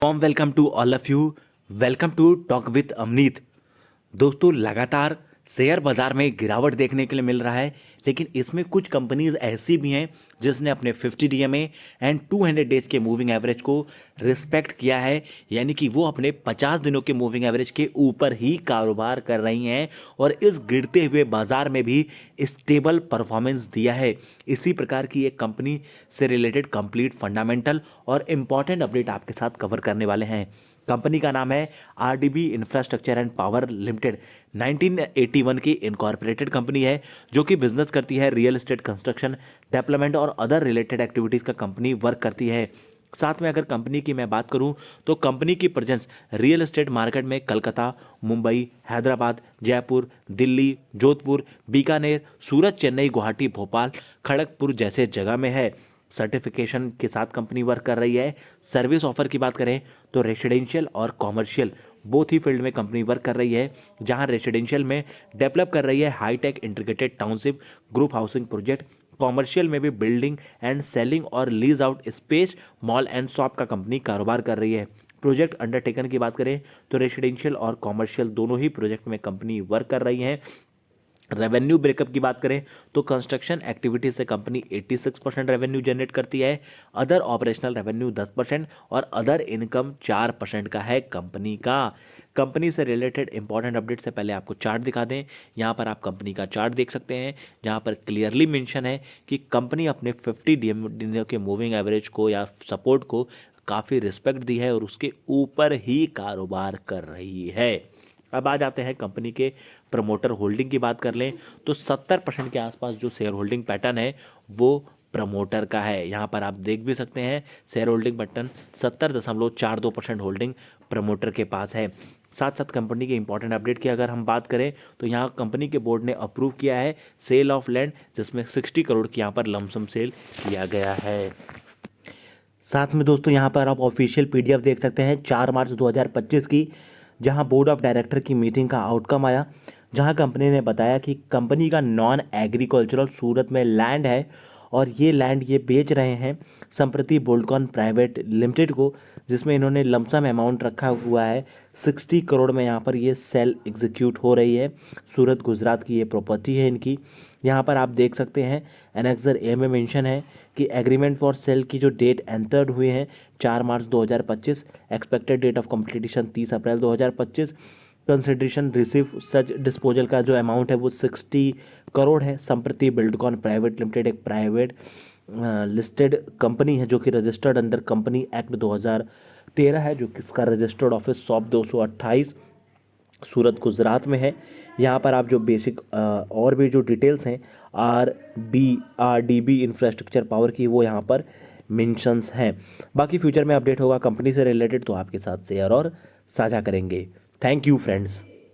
Warm welcome to all of you. Welcome to talk with Amneet. दोस्तों, लगातार share बाजार में गिरावट देखने के लिए मिल रहा है, लेकिन इसमें कुछ कंपनीज ऐसी भी हैं जिसने अपने 50 डीएमए एंड 200 डेज के मूविंग एवरेज को रिस्पेक्ट किया है, यानी कि वो अपने 50 दिनों के मूविंग एवरेज के ऊपर ही कारोबार कर रही हैं और इस गिरते हुए बाजार में भी स्टेबल परफॉर्मेंस दिया है। इसी प्रकार की एक कंपनी से रिलेटेड कंप्लीट फंडामेंटल और इम्पॉर्टेंट अपडेट आपके साथ कवर करने वाले हैं। कंपनी का नाम है RDB infrastructure and power limited. 1981 की इनकॉर्पोरेटेड कंपनी है जो कि बिजनेस करती है रियल एस्टेट, कंस्ट्रक्शन, डेवलपमेंट और अदर रिलेटेड एक्टिविटीज़ का कंपनी वर्क करती है। साथ में अगर कंपनी की मैं बात करूं तो कंपनी की प्रेजेंस रियल एस्टेट मार्केट में कलकत्ता, मुंबई, हैदराबाद, जयपुर, दिल्ली, जोधपुर, बीकानेर, सूरत, चेन्नई, गुवाहाटी, भोपाल, खड़गपुर जैसे जगह में है। सर्टिफिकेशन के साथ कंपनी वर्क कर रही है। सर्विस ऑफर की बात करें तो रेसिडेंशियल और कॉमर्शियल बोथ ही फील्ड में कंपनी वर्क कर रही है। जहां रेसिडेंशियल में डेवलप कर रही है high tech integrated township group housing project, commercial में भी बिल्डिंग एंड सेलिंग और lease out space, mall and shop का कंपनी कारोबार कर रही है। प्रोजेक्ट अंडरटेकन की बात करें तो रेसिडेंशियल और कॉमर्शियल दोनों ही प्रोजेक्ट में कंपनी वर्क कर रही है। रेवेन्यू ब्रेकअप की बात करें तो कंस्ट्रक्शन एक्टिविटी से कंपनी 86% रेवेन्यू जनरेट करती है, अदर ऑपरेशनल रेवेन्यू 10% और अदर इनकम 4% का है कंपनी का। कंपनी से रिलेटेड इंपॉर्टेंट अपडेट से पहले आपको चार्ट दिखा दें। यहाँ पर आप कंपनी का चार्ट देख सकते हैं, जहाँ पर क्लियरली मेंशन है कि कंपनी अपने 50 दिनों के मूविंग एवरेज को या सपोर्ट को काफ़ी रिस्पेक्ट दी है और उसके ऊपर ही कारोबार कर रही है। अब आ जाते हैं कंपनी के प्रमोटर होल्डिंग की बात कर लें तो 70% के आसपास जो शेयर होल्डिंग पैटर्न है वो प्रमोटर का है। यहाँ पर आप देख भी सकते हैं share holding pattern 70.42% holding promoter के पास है। साथ साथ कंपनी के इंपॉर्टेंट अपडेट की अगर हम बात करें तो यहाँ कंपनी के बोर्ड ने अप्रूव किया है सेल ऑफ लैंड, जिसमें 60 करोड़ की यहाँ पर लमसम सेल किया गया है। साथ में दोस्तों यहाँ पर आप ऑफिशियल पीडीएफ देख सकते हैं 4 मार्च 2025 की, जहां बोर्ड ऑफ डायरेक्टर की मीटिंग का आउटकम आया, जहां कंपनी ने बताया कि कंपनी का नॉन एग्रीकल्चरल सूरत में लैंड है और ये लैंड ये बेच रहे हैं संप्रति बोल्डकॉन प्राइवेट लिमिटेड को, जिसमें इन्होंने लमसम अमाउंट रखा हुआ है 60 करोड़ में। यहाँ पर ये सेल एग्जीक्यूट हो रही है। सूरत गुजरात की ये प्रॉपर्टी है इनकी। यहाँ पर आप देख सकते हैं एनेक्सर ए में मेंशन है कि एग्रीमेंट फॉर सेल की जो डेट एंटर्ड हुए हैं 4 March 2025, expected date of completion 30 April 2025, consideration receive such disposal का जो अमाउंट है वो 60 करोड़ है। संप्रति बिल्डकॉन प्राइवेट लिमिटेड एक प्राइवेट लिस्टेड कंपनी है जो कि रजिस्टर्ड अंडर कंपनी एक्ट 2013 है, जो कि इसका registered office shop 228 Surat Gujarat में है। यहाँ पर आप जो बेसिक और भी जो डिटेल्स हैं आरडीबी इंफ्रास्ट्रक्चर पावर की वो यहाँ पर मेंशंस हैं। बाकी फ्यूचर में अपडेट होगा कंपनी से रिलेटेड तो आपके साथ शेयर और साझा करेंगे। Thank you friends.